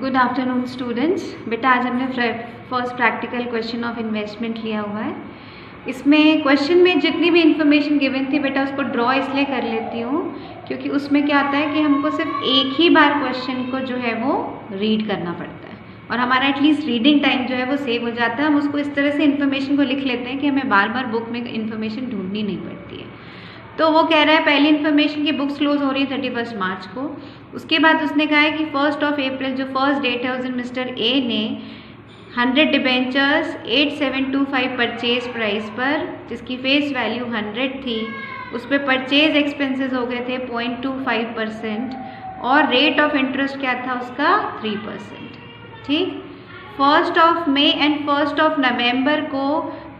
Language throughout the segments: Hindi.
Good afternoon students. बेटा आज हमने first practical question of investment लिया हुआ है। इसमें क्वेश्चन में जितनी भी इन्फॉर्मेशन गिवन थी बेटा उसको ड्रॉ इसलिए कर लेती हूँ क्योंकि उसमें क्या होता है कि हमको सिर्फ एक ही बार क्वेश्चन को जो है वो रीड करना पड़ता है और हमारा एटलीस्ट रीडिंग टाइम जो है वो सेव हो जाता है। हम उसको इस तरह से इन्फॉर्मेशन को लिख लेते हैं कि हमें बार बार बुक में इन्फॉर्मेशन ढूंढनी नहीं पड़ती है। तो वो कह रहा है पहली इन्फॉर्मेशन की बुक्स क्लोज हो रही है 31 मार्च को। उसके बाद उसने कहा है कि 1 अप्रैल जो फर्स्ट डेट है उस दिन मिस्टर ए ने 100 डिबेंचर्स 8725 परचेज प्राइस पर, जिसकी फेस वैल्यू 100 थी, उस पर परचेज एक्सपेंसेस हो गए थे 0.25% और रेट ऑफ इंटरेस्ट क्या था उसका 3%। ठीक, 1 मई एंड 1 नवंबर को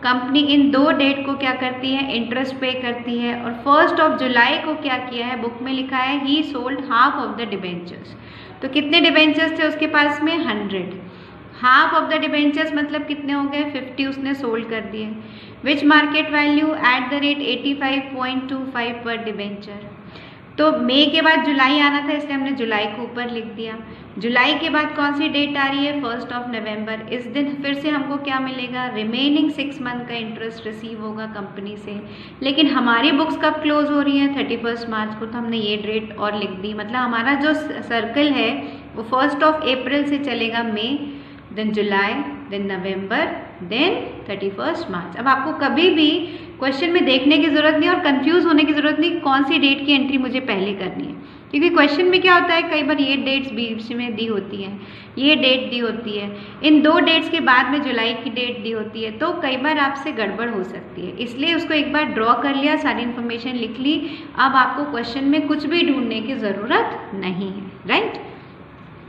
कंपनी इन दो डेट को क्या करती है, इंटरेस्ट पे करती है। और 1 जुलाई को क्या किया है, बुक में लिखा है ही sold half of the debentures. तो कितने डिबेंचर्स थे उसके पास में, 100। हाफ ऑफ द डिबेंचर्स मतलब कितने हो गए, 50 उसने सोल्ड कर दिए। Which market value at the rate 85.25 पर डिबेंचर। तो मई के बाद जुलाई आना था इसलिए हमने जुलाई को ऊपर लिख दिया। जुलाई के बाद कौन सी डेट आ रही है, 1 नवंबर। इस दिन फिर से हमको क्या मिलेगा, रिमेनिंग 6 मंथ का इंटरेस्ट रिसीव होगा कंपनी से। लेकिन हमारी बुक्स कब क्लोज हो रही हैं, 31 मार्च को, तो हमने ये डेट और लिख दी। मतलब हमारा जो सर्कल है वो 1 अप्रैल से चलेगा मई, देन जुलाई, देन नवंबर, देन 31 मार्च। अब आपको कभी भी क्वेश्चन में देखने की ज़रूरत नहीं और कंफ्यूज होने की ज़रूरत नहीं कौन सी डेट की एंट्री मुझे पहले करनी है, क्योंकि क्वेश्चन में क्या होता है कई बार ये डेट्स बीच में दी होती हैं, ये डेट दी होती है, इन दो डेट्स के बाद में जुलाई की डेट दी होती है, तो कई बार आपसे गड़बड़ हो सकती है। इसलिए उसको एक बार ड्रॉ कर लिया, सारी इन्फॉर्मेशन लिख ली। अब आपको क्वेश्चन में कुछ भी ढूंढने की ज़रूरत नहीं है, राइट।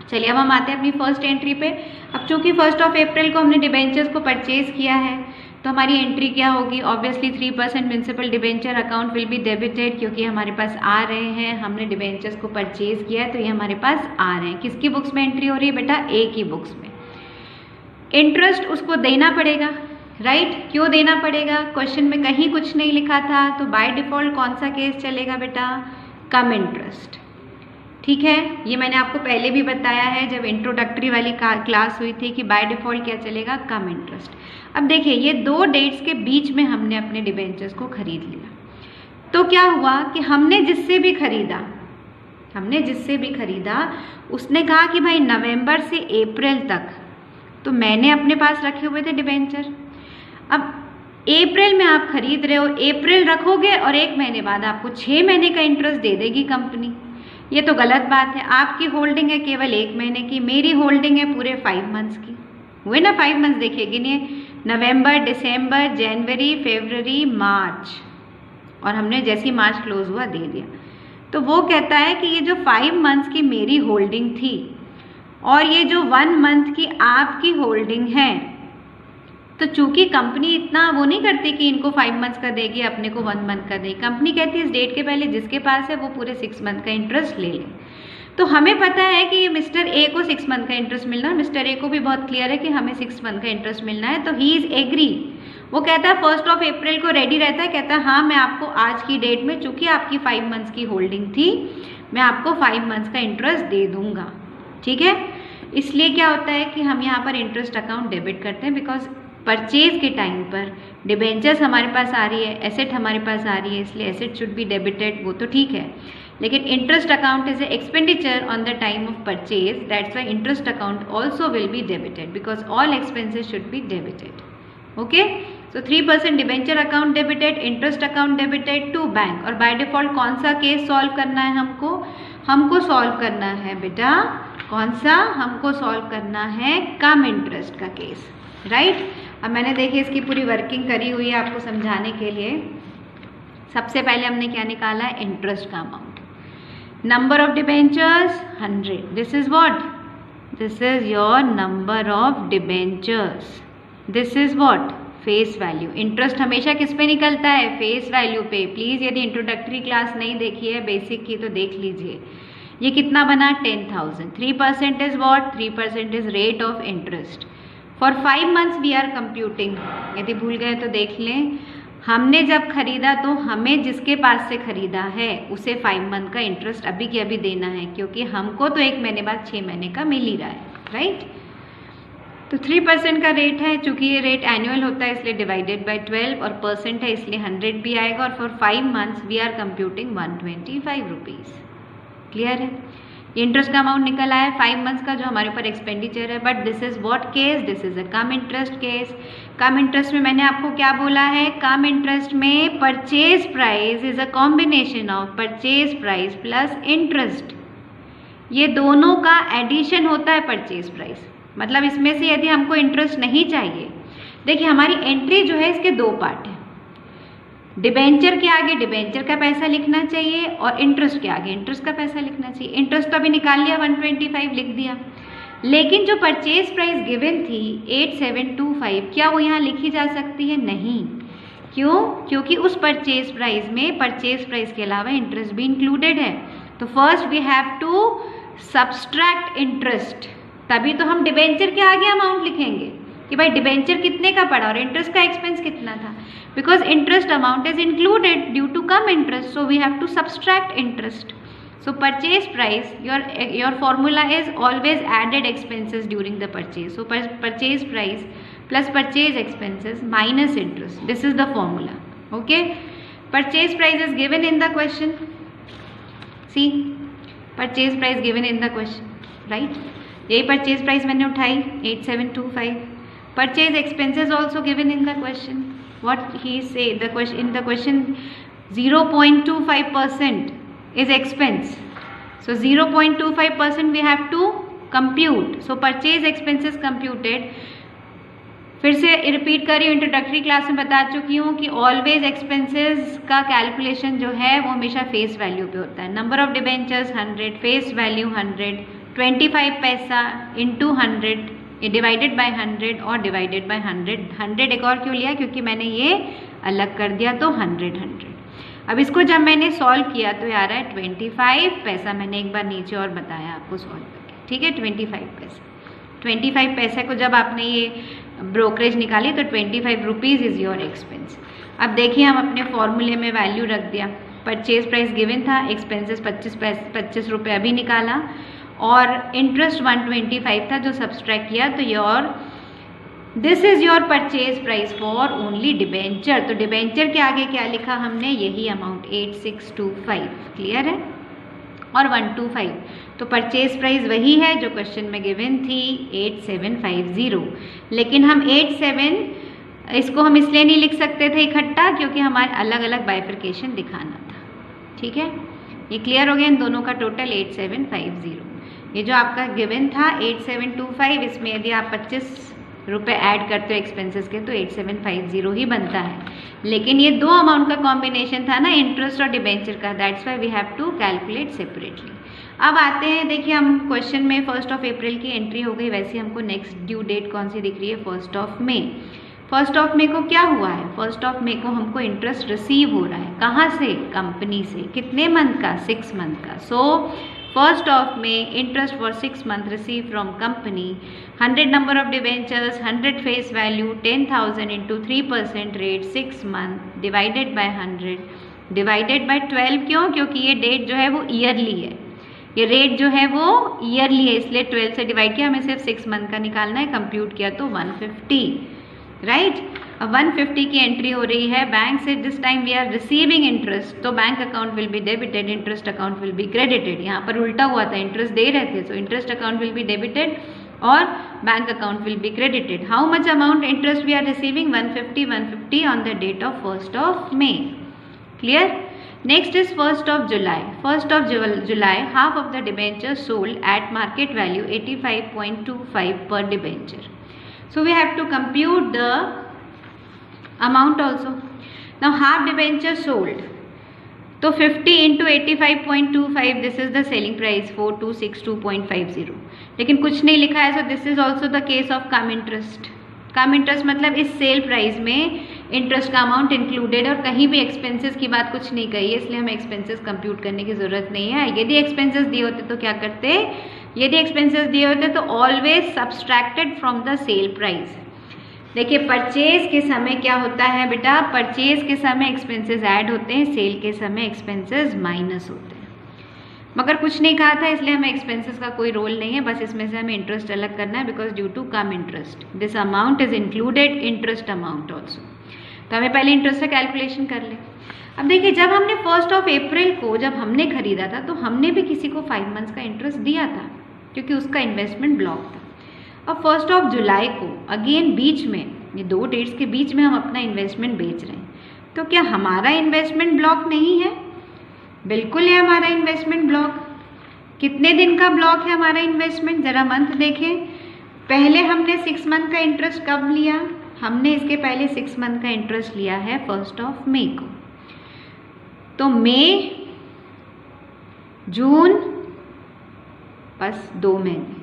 चलिए अब हम आते हैं अपनी फर्स्ट एंट्री पे। अब चूंकि 1 अप्रैल को हमने डिबेंचर्स को परचेज किया है तो हमारी एंट्री क्या होगी, obviously 3% principal debenture account will be debited, क्योंकि हमारे पास आ रहे हैं, हमने डिबेंचर्स को परचेज किया है तो ये हमारे पास आ रहे हैं। किसकी बुक्स में एंट्री हो रही है बेटा, ए की बुक्स में। इंटरेस्ट उसको देना पड़ेगा, राइट। क्यों देना पड़ेगा, क्वेश्चन में कहीं कुछ नहीं लिखा था, तो बाय डिफॉल्ट कौन सा केस चलेगा बेटा, कम इंटरेस्ट। ठीक है, ये मैंने आपको पहले भी बताया है जब इंट्रोडक्टरी वाली क्लास हुई थी कि बाय डिफॉल्ट क्या चलेगा, कम इंटरेस्ट। अब देखिए ये दो डेट्स के बीच में हमने अपने डिबेंचर्स को खरीद लिया, तो क्या हुआ कि हमने जिससे भी खरीदा उसने कहा कि भाई नवंबर से अप्रैल तक, तो मैंने अपने पास रखे हुए थे डिबेंचर। अब अप्रैल में आप खरीद रहे हो, अप्रैल रखोगे और 1 महीने बाद आपको 6 महीने का इंटरेस्ट दे देगी कंपनी। ये तो गलत बात है। आपकी होल्डिंग है केवल 1 महीने की, मेरी होल्डिंग है पूरे 5 मंथ्स की। हुए ना 5 मंथ्स, देखिए गिनिए, नवंबर, दिसंबर, जनवरी, फरवरी, मार्च, और हमने जैसी मार्च क्लोज हुआ दे दिया। तो वो कहता है कि ये जो 5 मंथ्स की मेरी होल्डिंग थी और ये जो 1 मंथ की आपकी होल्डिंग है, तो चूंकि कंपनी इतना वो नहीं करती कि इनको 5 मंथ्स का देगी अपने को 1 मंथ का देगी, कंपनी कहती है इस डेट के पहले जिसके पास है वो पूरे 6 मंथ का इंटरेस्ट ले ले। तो हमें पता है कि मिस्टर ए को 6 मंथ का इंटरेस्ट मिलना है, मिस्टर ए को भी बहुत क्लियर है कि हमें 6 मंथ का इंटरेस्ट मिलना है, तो ही इज एग्री। वो कहता है 1 अप्रैल को रेडी रहता है, कहता है हाँ मैं आपको आज की डेट में, चूंकि आपकी 5 मंथ्स की होल्डिंग थी, मैं आपको 5 मंथ्स का इंटरेस्ट दे दूंगा। ठीक है, इसलिए क्या होता है कि हम यहाँ पर इंटरेस्ट अकाउंट डेबिट करते हैं, बिकॉज परचेज के टाइम पर डिबेंचर्स हमारे पास आ रही है, एसेट हमारे पास आ रही है, इसलिए एसेट शुड बी डेबिटेड, वो तो ठीक है। लेकिन interest account is a expenditure on the time of purchase, that's why interest account also will be debited because all expenses should be debited. Okay, so 3% debenture account debited, interest account debited to bank. और बाय डिफॉल्ट कौन सा केस सॉल्व करना है हमको सॉल्व करना है बेटा, कौन सा, हमको सॉल्व करना है कम इंटरेस्ट का केस, राइट। अब मैंने देखिए इसकी पूरी वर्किंग करी हुई है आपको समझाने के लिए। सबसे पहले हमने क्या निकाला है, इंटरेस्ट का amount. Number of debentures 100, this is what, this is your number of debentures, this is what, face value. Interest हमेशा किस पे निकलता है, फेस वैल्यू पे। प्लीज यदि इंट्रोडक्टरी क्लास नहीं देखी है बेसिक की तो देख लीजिए। ये कितना बना, 10,000। 3% is what, 3% is rate of interest. For 5 months we are computing, यदि भूल गए तो देख लें। हमने जब खरीदा तो हमें जिसके पास से खरीदा है उसे 5 मंथ का इंटरेस्ट अभी के अभी देना है, क्योंकि हमको तो 1 महीने बाद 6 महीने का मिल ही रहा है, राइट। तो 3% का रेट है, चूंकि ये रेट एनुअल होता है इसलिए डिवाइडेड बाय 12 और परसेंट है इसलिए 100 भी आएगा, और for 5 months we are computing 125 rupees. Clear है? इंटरेस्ट का अमाउंट निकल आया 5 मंथ्स का जो हमारे ऊपर एक्सपेंडिचर है, but this is what case, this is a come interest case. Come interest में मैंने आपको क्या बोला है, कम इंटरेस्ट में purchase price is a combination of purchase price plus interest, ये दोनों का एडिशन होता है परचेज प्राइस। मतलब इसमें से यदि हमको इंटरेस्ट नहीं चाहिए, देखिए हमारी एंट्री जो है इसके 2 पार्ट है, डिबेंचर के आगे डिबेंचर का पैसा लिखना चाहिए और इंटरेस्ट के आगे इंटरेस्ट का पैसा लिखना चाहिए। इंटरेस्ट तो अभी निकाल लिया, 125 लिख दिया, लेकिन जो परचेज प्राइस गिवन थी 8725, क्या वो यहाँ लिखी जा सकती है? नहीं। क्यों? क्योंकि उस परचेज प्राइस में परचेज प्राइस के अलावा इंटरेस्ट भी इंक्लूडेड है। तो first we have to subtract interest, तभी तो हम डिबेंचर के आगे अमाउंट लिखेंगे कि भाई डिबेंचर कितने का पड़ा और इंटरेस्ट का एक्सपेंस कितना था, because interest amount is included due to cum interest, so we have to subtract interest. So purchase price, your formula is always added expenses during the purchase. So purchase price plus purchase expenses minus interest. This is the formula. Okay. Purchase price is given in the question. See, purchase price given in the question, right? यही purchase price मैंने उठाई 8725. Purchase expenses also given in the question. What he say? In the question 0.25% is expense. So 0.25% we have to compute. So purchase expenses computed. फिर से रिपीट कर रही हूँ, इंट्रोडक्टरी क्लास में बता चुकी हूँ कि ऑलवेज एक्सपेंसेस का कैलकुलेशन जो है वो हमेशा फेस वैल्यू पे होता है। Number of debentures 100, face value 100, 25 पैसा इंटू 100 डिवाइडेड बाय 100 और डिवाइडेड बाय 100 एक और क्यों लिया, क्योंकि मैंने ये अलग कर दिया तो 100। अब इसको जब मैंने सॉल्व किया तो आ रहा है 25 पैसा। मैंने एक बार नीचे और बताया आपको सॉल्व करके, ठीक है। 25 पैसे को जब आपने ये ब्रोकरेज निकाली तो 25 रुपीज़ इज़ योर एक्सपेंस। अब देखिए हम अपने फॉर्मूले में वैल्यू रख दिया, परचेज प्राइस गिवन था, एक्सपेंसेस 25 रुपये अभी निकाला और इंटरेस्ट 125 था जो सब्सट्रैक्ट किया, तो your this is your purchase price for only debenture. तो डिबेंचर के आगे क्या लिखा हमने, यही अमाउंट 8625। क्लियर है? और 125 तो परचेज प्राइस वही है जो क्वेश्चन में गिवन थी 8750, लेकिन हम 87 इसको हम इसलिए नहीं लिख सकते थे इकट्ठा क्योंकि हमारे अलग अलग बाइफर्केशन दिखाना था, ठीक है। ये क्लियर हो गया, इन दोनों का टोटल 8750। ये जो आपका गिवन था 8725, इसमें यदि आप 25 रुपये ऐड करते हो एक्सपेंसेस के तो 8750 ही बनता है, लेकिन ये 2 अमाउंट का कॉम्बिनेशन था ना, इंटरेस्ट और डिबेंचर का, that's why we have to calculate separately. अब आते हैं, देखिए हम क्वेश्चन में 1 अप्रैल की एंट्री हो गई, वैसे हमको नेक्स्ट ड्यू डेट कौन सी दिख रही है, 1 मई। 1 मई को क्या हुआ है, 1 मई को हमको इंटरेस्ट रिसीव हो रहा है, कहाँ से, कंपनी से। कितने मंथ का, 6 मंथ का। सो 1 May interest for 6 months received from company, 100 number of debentures, 100 face value, 10,000 into 3% rate, 6 month divided by 100 divided by 12। क्यों? क्योंकि ये डेट जो है वो ईयरली है, ये रेट जो है वो ईयरली है, इसलिए 12 से डिवाइड किया, हमें सिर्फ 6 मंथ का निकालना है, कंप्यूट किया तो 150, राइट। अब 150 की एंट्री हो रही है बैंक से, this time we are receiving interest, तो bank account will be debited, interest account will be credited. यहाँ पर उल्टा हुआ था, इंटरेस्ट दे रहे थे तो interest account will be debited और bank account will be credited. How much amount interest we are receiving, 150 on the date of 1 May। Clear? Next is 1 July। 1 July half of the debenture sold at market value 85.25 per debenture। So we have to compute the amount also. Now half debenture sold, तो 50 into 85.25, this is the selling price 4262.50, लेकिन कुछ नहीं लिखा है, so this is also the case of come interest. Come interest मतलब इस सेल प्राइस में इंटरेस्ट का अमाउंट इंक्लूडेड और कहीं भी एक्सपेंसेस की बात कुछ नहीं कही है, इसलिए हमें एक्सपेंसेस कंप्यूट करने की ज़रूरत नहीं है। यदि एक्सपेंसेस दिए होते तो क्या करते, यदि एक्सपेंसेस दिए होते तो always subtracted from the sale price. देखिए परचेज के समय क्या होता है बेटा, परचेज के समय एक्सपेंसेस ऐड होते हैं, सेल के समय एक्सपेंसेस माइनस होते हैं। मगर कुछ नहीं कहा था इसलिए हमें एक्सपेंसेस का कोई रोल नहीं है, बस इसमें से हमें इंटरेस्ट अलग करना है because due to cum interest this amount is included interest amount also. तो हमें पहले इंटरेस्ट का कैलकुलेशन कर ले। अब देखिए जब हमने 1 अप्रैल को जब हमने खरीदा था तो हमने भी किसी को 5 मंथ्स का इंटरेस्ट दिया था क्योंकि उसका इन्वेस्टमेंट ब्लॉक था। अब 1 जुलाई को अगेन बीच में, ये 2 डेट्स के बीच में हम अपना इन्वेस्टमेंट बेच रहे हैं, तो क्या हमारा इन्वेस्टमेंट ब्लॉक नहीं है? बिल्कुल है हमारा इन्वेस्टमेंट ब्लॉक। कितने दिन का ब्लॉक है हमारा इन्वेस्टमेंट, जरा मंथ देखें। पहले हमने 6 मंथ का इंटरेस्ट कब लिया? हमने इसके पहले 6 मंथ का इंटरेस्ट लिया है 1 मई को। तो मई, जून, बस 2 महीने,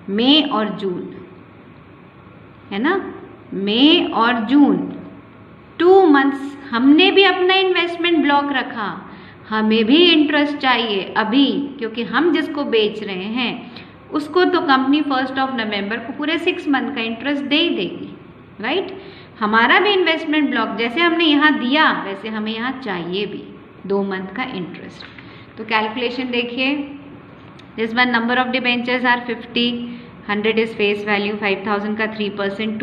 मई और जून, है ना, मई और जून 2 मंथ्स हमने भी अपना इन्वेस्टमेंट ब्लॉक रखा। हमें भी इंटरेस्ट चाहिए अभी, क्योंकि हम जिसको बेच रहे हैं उसको तो कंपनी 1 नवंबर को पूरे 6 मंथ का इंटरेस्ट दे ही देगी, राइट। हमारा भी इन्वेस्टमेंट ब्लॉक जैसे हमने यहाँ दिया वैसे हमें यहाँ चाहिए भी 2 मंथ का इंटरेस्ट। तो कैलकुलेशन देखिए, this one number of debentures are 50, 100 is face value, 5000 का 3%,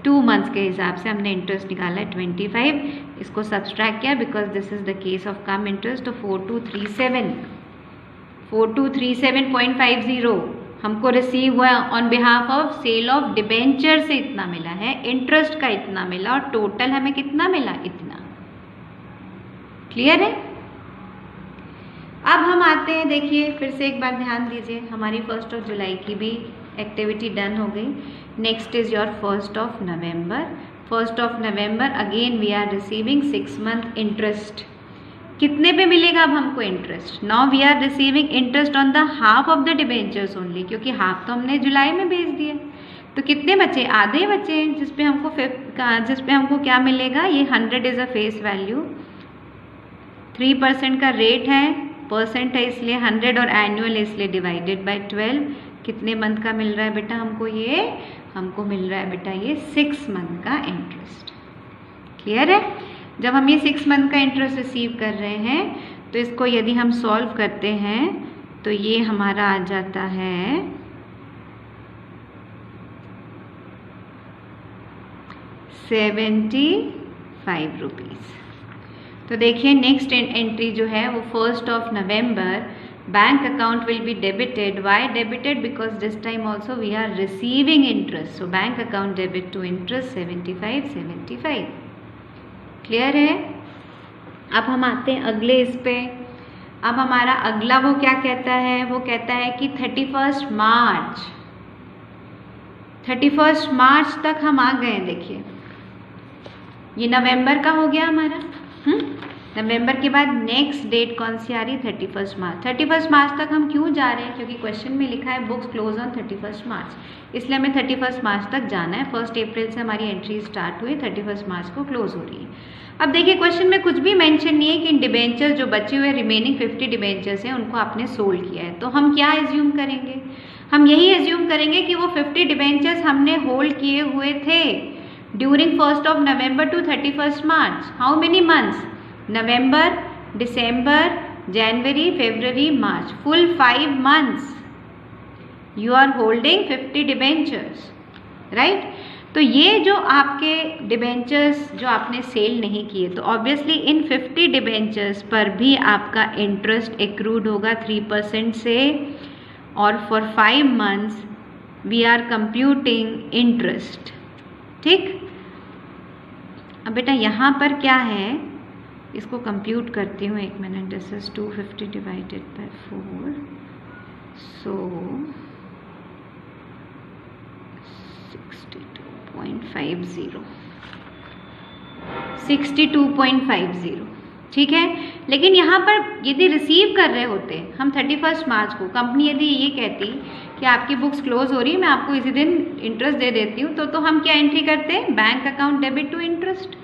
2 मंथ्स के हिसाब से हमने इंटरेस्ट निकाला है 25। इसको सब्सट्रैक्ट किया because this is the case of cum interest. तो 4237.50 हमको रिसीव हुआ on behalf of sale of debenture से इतना मिला है, इंटरेस्ट का इतना मिला और टोटल हमें कितना मिला, इतना। क्लियर है? अब हम आते हैं, देखिए फिर से एक बार ध्यान दीजिए, हमारी 1 जुलाई की भी एक्टिविटी डन हो गई। Next is your 1 November. 1 November again we are receiving 6 month interest. कितने पे मिलेगा अब हमको interest? Now we are receiving interest on the half of the debentures only, क्योंकि हाफ तो हमने जुलाई में भेज दिए। तो कितने बचे? आधे बचे हैं, जिसपे हमको क्या मिलेगा, ये 100 इज अ फेस वैल्यू, 3% का रेट है, परसेंट है इसलिए 100 और एनुअल इसलिए डिवाइडेड बाय 12। कितने मंथ का मिल रहा है बेटा हमको? हमको मिल रहा है बेटा ये 6 मंथ का इंटरेस्ट। क्लियर है? जब हम ये 6 मंथ का इंटरेस्ट रिसीव कर रहे हैं तो इसको यदि हम सॉल्व करते हैं तो ये हमारा आ जाता है 75 रुपीज़। तो देखिए नेक्स्ट एंट्री जो है वो 1 नवंबर, bank account will be debited. Why debited? Because this time also we are receiving interest, so bank account debit to interest 75। Clear है? अब हम आते हैं अगले इस पे। अब हमारा अगला वो क्या कहता है, वो कहता है कि 31 मार्च तक हम आ गए। देखिए ये नवंबर का हो गया हमारा। नवंबर के बाद नेक्स्ट डेट कौन सी आ रही? 31 मार्च। 31 मार्च तक हम क्यों जा रहे हैं? क्योंकि क्वेश्चन में लिखा है बुक्स क्लोज ऑन 31 मार्च, इसलिए हमें 31 मार्च तक जाना है। 1 अप्रैल से हमारी एंट्री स्टार्ट हुई, 31 मार्च को क्लोज हो रही है। अब देखिए क्वेश्चन में कुछ भी मेंशन नहीं है कि इन डिबेंचर जो बचे हुए रिमेनिंग 50 डिबेंचर्स हैं उनको आपने सोल्ड किया है। तो हम क्या एज्यूम करेंगे? हम यही एज्यूम करेंगे कि वो 50 डिबेंचर्स हमने होल्ड किए हुए थे during 1 November to 31 March. How many months? November, December, January, February, March, full 5 months you are holding 50 debentures, right. तो ये जो आपके डिबेंचर्स जो आपने सेल नहीं किए, तो ऑब्वियसली इन 50 डिबेंचर्स पर भी आपका इंटरेस्ट एक्रूड होगा 3% से, और for 5 months we are computing interest. ठीक, अब बेटा यहाँ पर क्या है, इसको कंप्यूट करती हूँ, 1 minute. This is 250 divided by 4, सो 62.50। ठीक है, लेकिन यहाँ पर यदि रिसीव कर रहे होते हम 31 मार्च को, कंपनी यदि ये कहती कि आपकी बुक्स क्लोज हो रही है, मैं आपको इसी दिन इंटरेस्ट दे देती हूँ, तो हम क्या एंट्री करते हैं? Bank account debit to interest.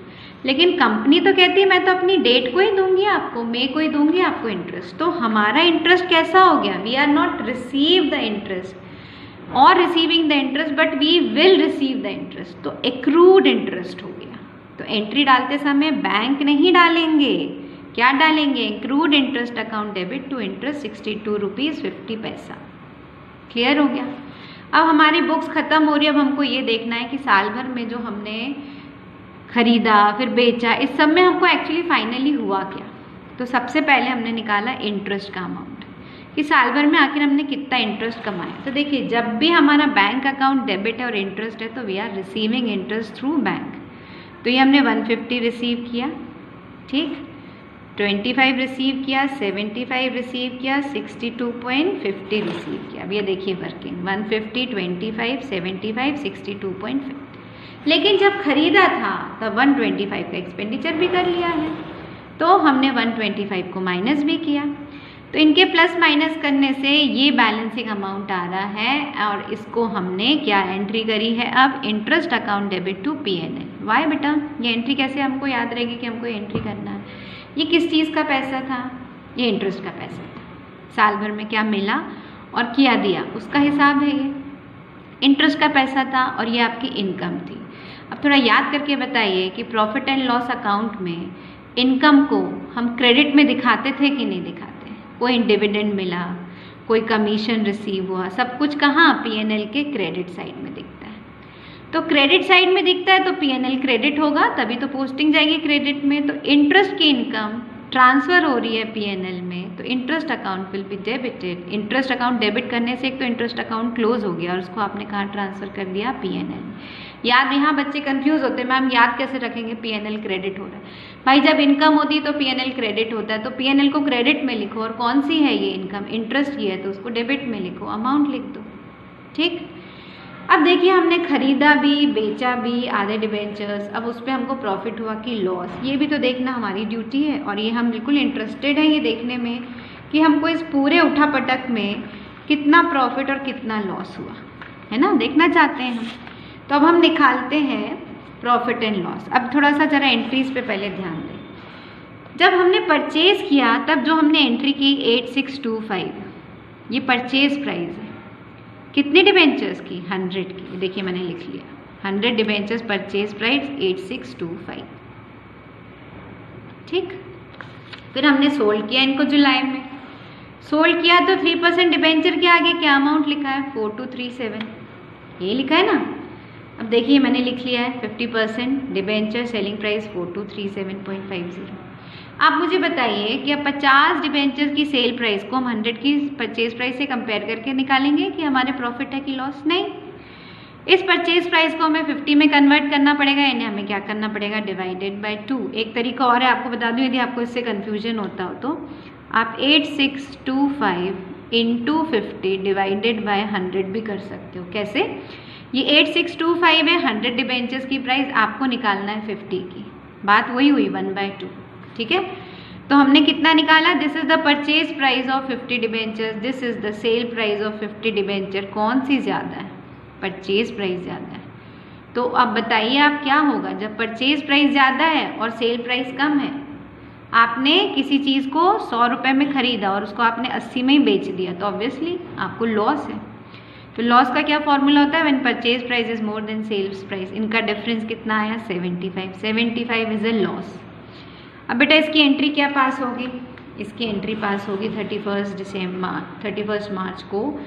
लेकिन कंपनी तो कहती है मैं तो अपनी डेट को ही दूंगी आपको, मई को ही दूंगी आपको इंटरेस्ट। तो हमारा इंटरेस्ट कैसा हो गया? We are not receive the interest, और receiving the interest, but we will receive the interest, तो एक्रूड इंटरेस्ट हो गया। तो एंट्री डालते समय बैंक नहीं डालेंगे, क्या डालेंगे? Accrued interest account debit to interest 62 rupees 50 पैसा। क्लियर हो गया? अब हमारी बुक्स खत्म हो रही है, अब हमको ये देखना है कि साल भर में जो हमने खरीदा फिर बेचा, इस सब में हमको एक्चुअली फाइनली हुआ क्या। तो सबसे पहले हमने निकाला इंटरेस्ट का अमाउंट, कि साल भर में आखिर हमने कितना इंटरेस्ट कमाया। तो देखिए, जब भी हमारा बैंक अकाउंट डेबिट है और इंटरेस्ट है तो we are receiving interest through bank. तो ये हमने 150 रिसीव किया, ठीक, 25 रिसीव किया, 75 रिसीव किया, 62.50 रिसीव किया। अब ये देखिए वर्किंग 150, 25, 75, 62.50। लेकिन जब खरीदा था तब 125 का एक्सपेंडिचर भी कर लिया है, तो हमने 125 को माइनस भी किया। तो इनके प्लस माइनस करने से ये बैलेंसिंग अमाउंट आ रहा है, और इसको हमने क्या एंट्री करी है अब? Interest account debit to P&L। Why बेटा, ये एंट्री कैसे हमको याद रहेगी कि हमको एंट्री करना है? ये किस चीज़ का पैसा था? ये इंटरेस्ट का पैसा था। साल भर में क्या मिला और क्या दिया उसका हिसाब है ये। इंटरेस्ट का पैसा था और ये आपकी इनकम थी। अब थोड़ा याद करके बताइए कि प्रॉफिट एंड लॉस अकाउंट में इनकम को हम क्रेडिट में दिखाते थे कि नहीं दिखाते? कोई डिविडेंड मिला, कोई कमीशन रिसीव हुआ, सब कुछ कहाँ? P&L के क्रेडिट साइड में दिखता है। तो क्रेडिट साइड में दिखता है तो P&L क्रेडिट होगा, तभी तो पोस्टिंग जाएगी क्रेडिट में। तो इंटरेस्ट की इनकम ट्रांसफ़र हो रही है P&L में, तो interest account will be debited. Interest account debit करने से एक तो इंटरेस्ट अकाउंट क्लोज हो गया और उसको आपने कहाँ ट्रांसफ़र कर दिया? P&L। याद, यहाँ बच्चे कंफ्यूज होते हैं, मैम याद कैसे रखेंगे P&L क्रेडिट हो रहा है? भाई जब इनकम होती है तो P&L क्रेडिट होता है, तो P&L को क्रेडिट में लिखो, और कौन सी है ये इनकम? इंटरेस्ट की है, तो उसको डेबिट में लिखो, अमाउंट लिख दो, ठीक। अब देखिए, हमने खरीदा भी बेचा भी आधे डिबेंचर्स, अब उस पर हमको प्रॉफिट हुआ कि लॉस, ये भी तो देखना हमारी ड्यूटी है। और ये हम बिल्कुल इंटरेस्टेड हैं ये देखने में कि हमको इस पूरे उठापटक में कितना प्रॉफिट और कितना लॉस हुआ, है ना, देखना चाहते हैं हम। तो अब हम निकालते हैं प्रॉफिट एंड लॉस। अब थोड़ा सा जरा एंट्रीज पे पहले ध्यान दें। जब हमने परचेज किया तब जो हमने एंट्री की 8625, ये परचेज प्राइस है। कितनी डिबेंचर्स की? 100 की। देखिए मैंने लिख लिया 100 डिबेंचर्स परचेज प्राइस 8625, ठीक। फिर हमने सोल्ड किया इनको जुलाई में, सोल्ड किया तो 3% डिबेंचर के आगे क्या अमाउंट लिखा है? 4237, ये लिखा है ना। अब देखिए मैंने लिख लिया है 50% डिबेंचर सेलिंग प्राइस 4237.50। आप मुझे बताइए कि अब 50 डिबेंचर की सेल प्राइस को हम 100 की परचेज प्राइस से कंपेयर करके निकालेंगे कि हमारे प्रॉफिट है कि लॉस? नहीं, इस परचेज प्राइस को हमें 50 में कन्वर्ट करना पड़ेगा, यानी हमें क्या करना पड़ेगा? Divided by 2। एक तरीका और है, आपको बता दूं यदि आपको इससे कन्फ्यूजन होता हो तो आप 8625 इंटू 50 डिवाइडेड बाय 100 भी कर सकते हो। कैसे? ये 8625 है, 100 डिबेंचर्स की प्राइस, आपको निकालना है 50 की, बात वही हुई 1/2, ठीक है। तो हमने कितना निकाला? This is the purchase price of 50 debentures, this is the sale price of 50 debenture. कौन सी ज़्यादा है? परचेज प्राइस ज़्यादा है। तो अब बताइए आप क्या होगा जब परचेज प्राइस ज़्यादा है और सेल प्राइस कम है? आपने किसी चीज़ को 100 रुपये में खरीदा और उसको आपने 80 में ही बेच दिया, तो ऑब्वियसली आपको लॉस है। तो लॉस का क्या फॉर्मूला होता है? When purchase price is more than sales price. इनका डिफरेंस कितना आया? 75 इज ए लॉस। अब बेटा इसकी एंट्री क्या पास होगी? इसकी एंट्री पास होगी 31 मार्च को।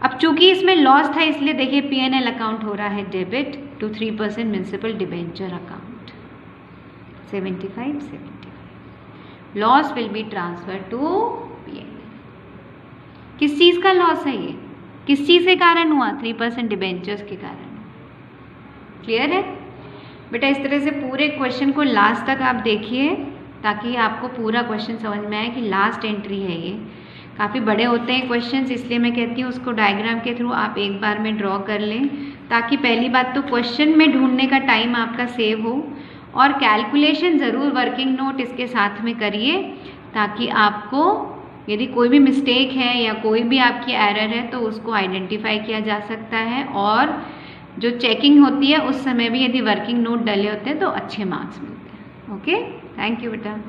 अब चूंकि इसमें लॉस था इसलिए देखिए P&L अकाउंट हो रहा है debit to 3% municipal debenture account 75। Loss will be transfer to P&L। किस चीज़ का लॉस है ये? किस चीज़ के कारण हुआ? 3% डिबेंचर्स के कारण। क्लियर है बेटा? इस तरह से पूरे क्वेश्चन को लास्ट तक आप देखिए ताकि आपको पूरा क्वेश्चन समझ में आए कि लास्ट एंट्री है ये। काफ़ी बड़े होते हैं क्वेश्चंस, इसलिए मैं कहती हूँ उसको डायग्राम के थ्रू आप एक बार में ड्रॉ कर लें, ताकि पहली बात तो क्वेश्चन में ढूंढने का टाइम आपका सेव हो, और कैलकुलेशन ज़रूर वर्किंग नोट इसके साथ में करिए, ताकि आपको यदि कोई भी मिस्टेक है या कोई भी आपकी एरर है तो उसको आइडेंटिफाई किया जा सकता है, और जो चेकिंग होती है उस समय भी यदि वर्किंग नोट डले होते हैं तो अच्छे मार्क्स मिलते हैं। ओके, थैंक यू बेटा।